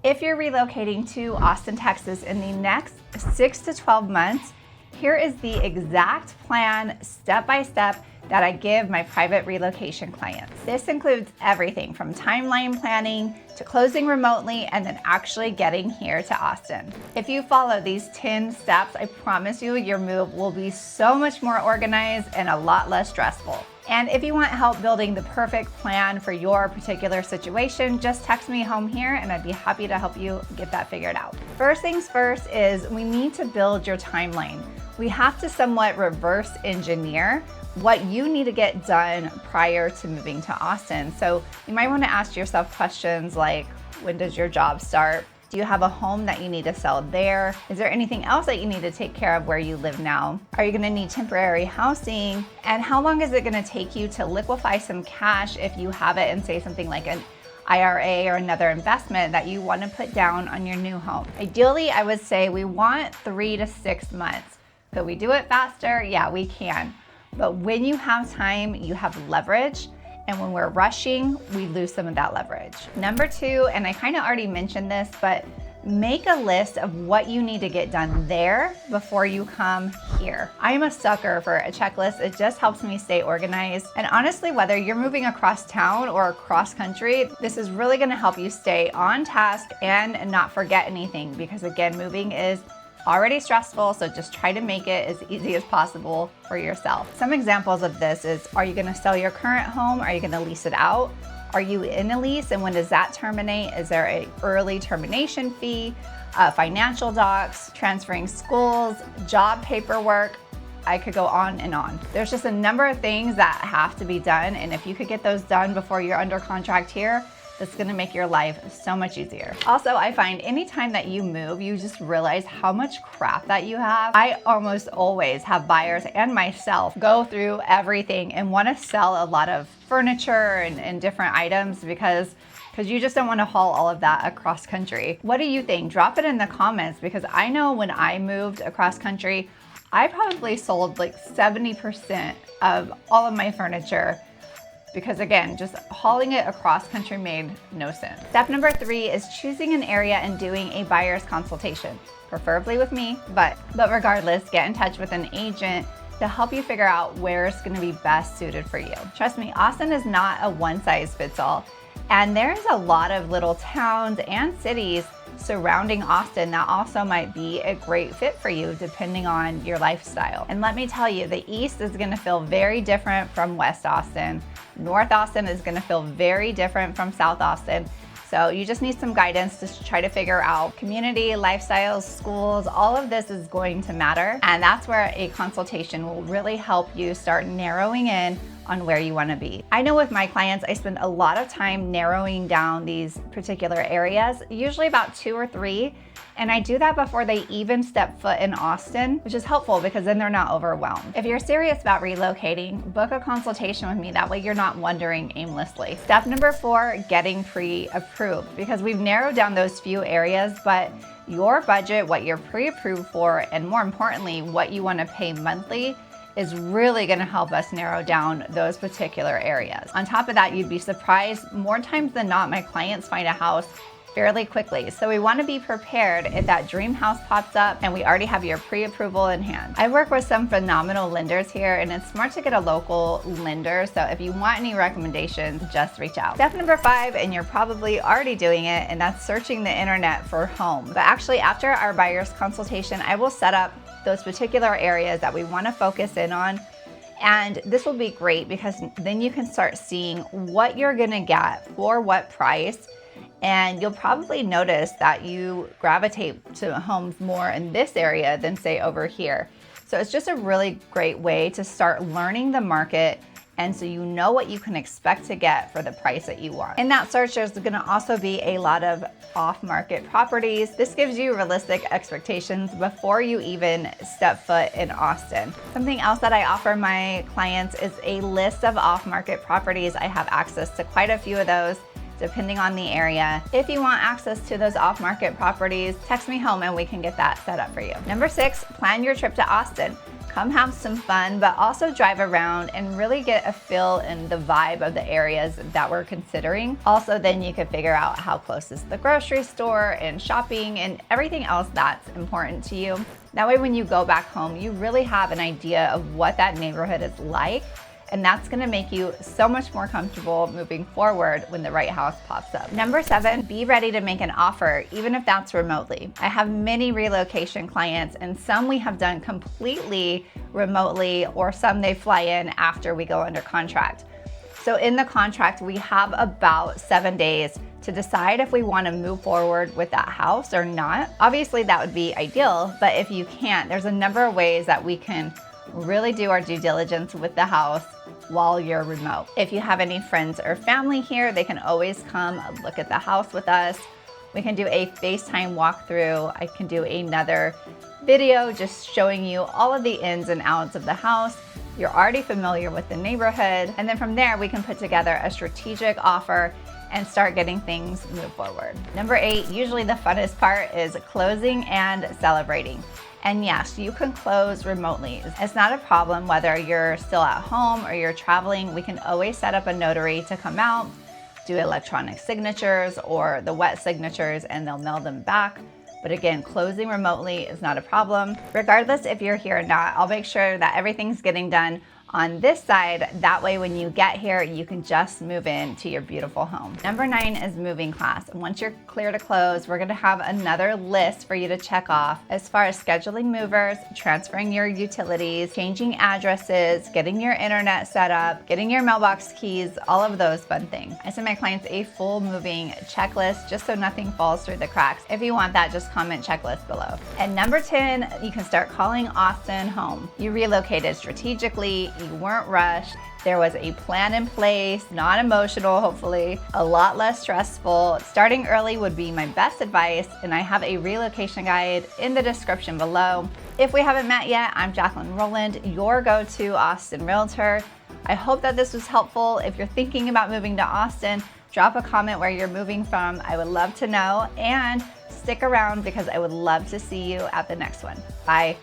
If you're relocating to Austin, Texas in the next 6 to 12 months, here is the exact plan, step by step, that I give my private relocation clients. This includes everything from timeline planning to closing remotely and then actually getting here to Austin. If you follow these 10 steps, I promise you your move will be so much more organized and a lot less stressful. And if you want help building the perfect plan for your particular situation, just text me home here and I'd be happy to help you get that figured out. First things first is we need to build your timeline. We have to somewhat reverse engineer what you need to get done prior to moving to Austin. So you might want to ask yourself questions like, when does your job start? Do you have a home that you need to sell there? Is there anything else that you need to take care of where you live now? Are you going to need temporary housing? And how long is it going to take you to liquefy some cash if you have it in, say, something like an IRA or another investment that you want to put down on your new home? Ideally, I would say we want 3 to 6 months. Could we do it faster? Yeah, we can. But when you have time, you have leverage. And when we're rushing, we lose some of that leverage. Number 2, and I kind of already mentioned this, but make a list of what you need to get done there before you come here. I am a sucker for a checklist. It just helps me stay organized. And honestly, whether you're moving across town or across country, this is really gonna help you stay on task and not forget anything, because again, moving is already stressful, so just try to make it as easy as possible for yourself. Some examples of this is, are you gonna sell your current home? Are you gonna lease it out? Are you in a lease, and when does that terminate? Is there an early termination fee? Financial docs, transferring schools, job paperwork? I could go on and on. There's just a number of things that have to be done, and if you could get those done before you're under contract here, that's gonna make your life so much easier. Also, I find anytime that you move, you just realize how much crap that you have. I almost always have buyers and myself go through everything and wanna sell a lot of furniture and different items because you just don't wanna haul all of that across country. What do you think? Drop it in the comments, because I know when I moved across country, I probably sold like 70% of all of my furniture, because again, just hauling it across country made no sense. Step number 3 is choosing an area and doing a buyer's consultation, preferably with me, but regardless, get in touch with an agent to help you figure out where it's gonna be best suited for you. Trust me, Austin is not a one-size-fits-all, and there's a lot of little towns and cities surrounding Austin that also might be a great fit for you depending on your lifestyle. And let me tell you, the East is gonna feel very different from West Austin. North Austin is gonna feel very different from South Austin. So you just need some guidance to try to figure out community, lifestyles, schools, all of this is going to matter. And that's where a consultation will really help you start narrowing in on where you want to be. I know with my clients, I spend a lot of time narrowing down these particular areas, usually about 2 or 3. And I do that before they even step foot in Austin, which is helpful because then they're not overwhelmed. If you're serious about relocating, book a consultation with me. That way you're not wandering aimlessly. Step number 4, getting pre-approved, because we've narrowed down those few areas, but your budget, what you're pre-approved for, and more importantly, what you want to pay monthly is really going to help us narrow down those particular areas. On top of that, you'd be surprised, more times than not, my clients find a house fairly quickly. So we want to be prepared if that dream house pops up and we already have your pre-approval in hand. I work with some phenomenal lenders here, and it's smart to get a local lender. So if you want any recommendations, just reach out. Step number 5, and you're probably already doing it, and that's searching the internet for home. But actually, after our buyer's consultation, I will set up those particular areas that we want to focus in on. And this will be great because then you can start seeing what you're going to get for what price. And you'll probably notice that you gravitate to homes more in this area than say over here. So it's just a really great way to start learning the market, and so you know what you can expect to get for the price that you want. In that search, there's gonna also be a lot of off-market properties. This gives you realistic expectations before you even step foot in Austin. Something else that I offer my clients is a list of off-market properties. I have access to quite a few of those, depending on the area. If you want access to those off-market properties, text me home and we can get that set up for you. Number 6, plan your trip to Austin. Come have some fun, but also drive around and really get a feel and the vibe of the areas that we're considering. Also, then you can figure out how close is the grocery store and shopping and everything else that's important to you. That way, when you go back home, you really have an idea of what that neighborhood is like. And that's gonna make you so much more comfortable moving forward when the right house pops up. Number 7, be ready to make an offer, even if that's remotely. I have many relocation clients, and some we have done completely remotely, or some they fly in after we go under contract. So in the contract, we have about 7 days to decide if we want to move forward with that house or not. Obviously, that would be ideal, but if you can't, there's a number of ways that we can really do our due diligence with the house while you're remote. If you have any friends or family here, they can always come look at the house with us. We can do a FaceTime walkthrough. I can do another video just showing you all of the ins and outs of the house. You're already familiar with the neighborhood. And then from there, we can put together a strategic offer and start getting things move forward. Number 8, usually the funnest part is closing and celebrating. And yes, you can close remotely. It's not a problem whether you're still at home or you're traveling. We can always set up a notary to come out, do electronic signatures or the wet signatures, and they'll mail them back. But again, closing remotely is not a problem. Regardless if you're here or not, I'll make sure that everything's getting done on this side. That way, when you get here, you can just move into your beautiful home. Number 9 is moving class. And once you're clear to close, we're gonna have another list for you to check off as far as scheduling movers, transferring your utilities, changing addresses, getting your internet set up, getting your mailbox keys, all of those fun things. I send my clients a full moving checklist just so nothing falls through the cracks. If you want that, just comment checklist below. And number 10, you can start calling Austin home. You relocated strategically, you weren't rushed. There was a plan in place, not emotional, hopefully, a lot less stressful. Starting early would be my best advice, and I have a relocation guide in the description below. If we haven't met yet, I'm Jacqueline Roland, your go-to Austin realtor. I hope that this was helpful. If you're thinking about moving to Austin, drop a comment where you're moving from. I would love to know, and stick around because I would love to see you at the next one. Bye.